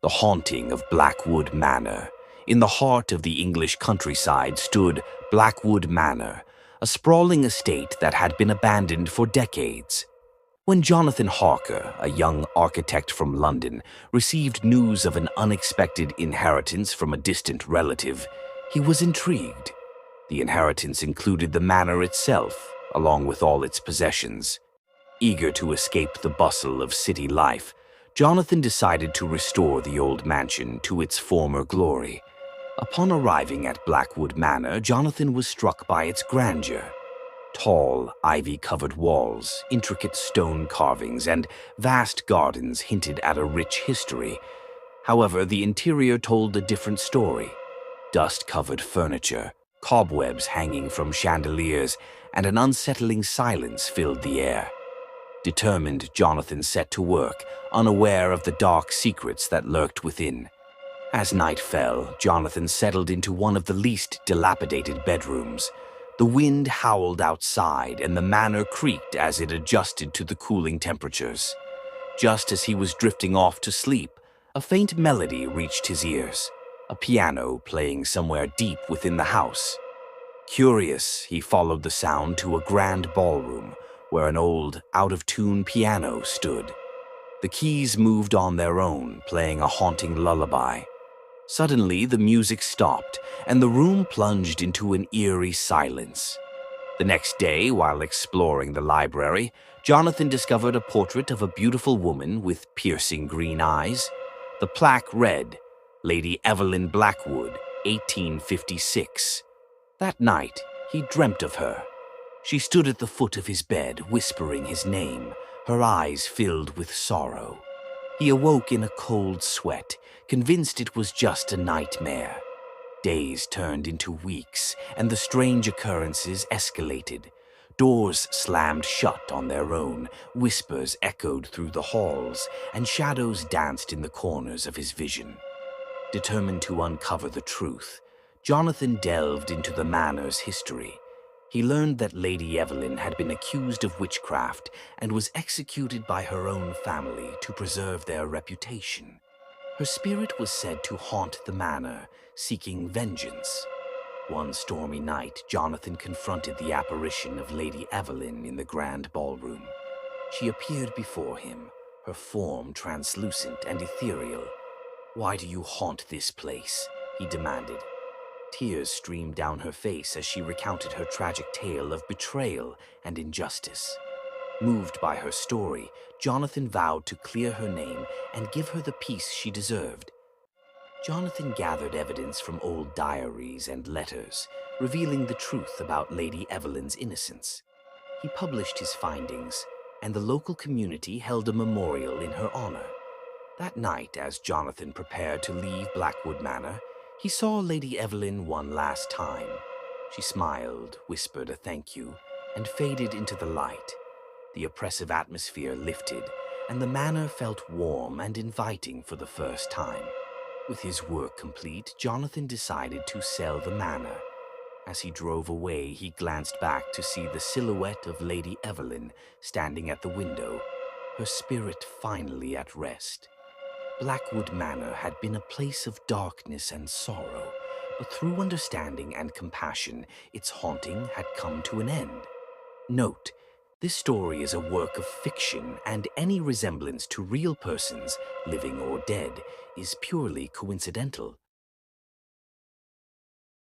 The Haunting of Blackwood Manor. In the heart of the English countryside stood Blackwood Manor, a sprawling estate that had been abandoned for decades. When Jonathan Harker, a young architect from London, received news of an unexpected inheritance from a distant relative, he was intrigued. The inheritance included the manor itself, along with all its possessions. Eager to escape the bustle of city life, Jonathan decided to restore the old mansion to its former glory. Upon arriving at Blackwood Manor, Jonathan was struck by its grandeur. Tall, ivy-covered walls, intricate stone carvings, and vast gardens hinted at a rich history. However, the interior told a different story. Dust-covered furniture, cobwebs hanging from chandeliers, and an unsettling silence filled the air. Determined, Jonathan set to work, unaware of the dark secrets that lurked within. As night fell, Jonathan settled into one of the least dilapidated bedrooms. The wind howled outside, and the manor creaked as it adjusted to the cooling temperatures. Just as he was drifting off to sleep, a faint melody reached his ears, a piano playing somewhere deep within the house. Curious, he followed the sound to a grand ballroom, where an old, out-of-tune piano stood. The keys moved on their own, playing a haunting lullaby. Suddenly, the music stopped, and the room plunged into an eerie silence. The next day, while exploring the library, Jonathan discovered a portrait of a beautiful woman with piercing green eyes. The plaque read, "Lady Evelyn Blackwood, 1856. That night, he dreamt of her. She stood at the foot of his bed, whispering his name, her eyes filled with sorrow. He awoke in a cold sweat, convinced it was just a nightmare. Days turned into weeks, and the strange occurrences escalated. Doors slammed shut on their own, whispers echoed through the halls, and shadows danced in the corners of his vision. Determined to uncover the truth, Jonathan delved into the manor's history. He learned that Lady Evelyn had been accused of witchcraft and was executed by her own family to preserve their reputation. Her spirit was said to haunt the manor, seeking vengeance. One stormy night, Jonathan confronted the apparition of Lady Evelyn in the grand ballroom. She appeared before him, her form translucent and ethereal. "Why do you haunt this place?" he demanded. Tears streamed down her face as she recounted her tragic tale of betrayal and injustice. Moved by her story, Jonathan vowed to clear her name and give her the peace she deserved. Jonathan gathered evidence from old diaries and letters, revealing the truth about Lady Evelyn's innocence. He published his findings, and the local community held a memorial in her honor. That night, as Jonathan prepared to leave Blackwood Manor, he saw Lady Evelyn one last time. She smiled, whispered a thank you, and faded into the light. The oppressive atmosphere lifted, and the manor felt warm and inviting for the first time. With his work complete, Jonathan decided to sell the manor. As he drove away, he glanced back to see the silhouette of Lady Evelyn standing at the window, her spirit finally at rest. Blackwood Manor had been a place of darkness and sorrow, but through understanding and compassion, its haunting had come to an end. Note, this story is a work of fiction, and any resemblance to real persons, living or dead, is purely coincidental.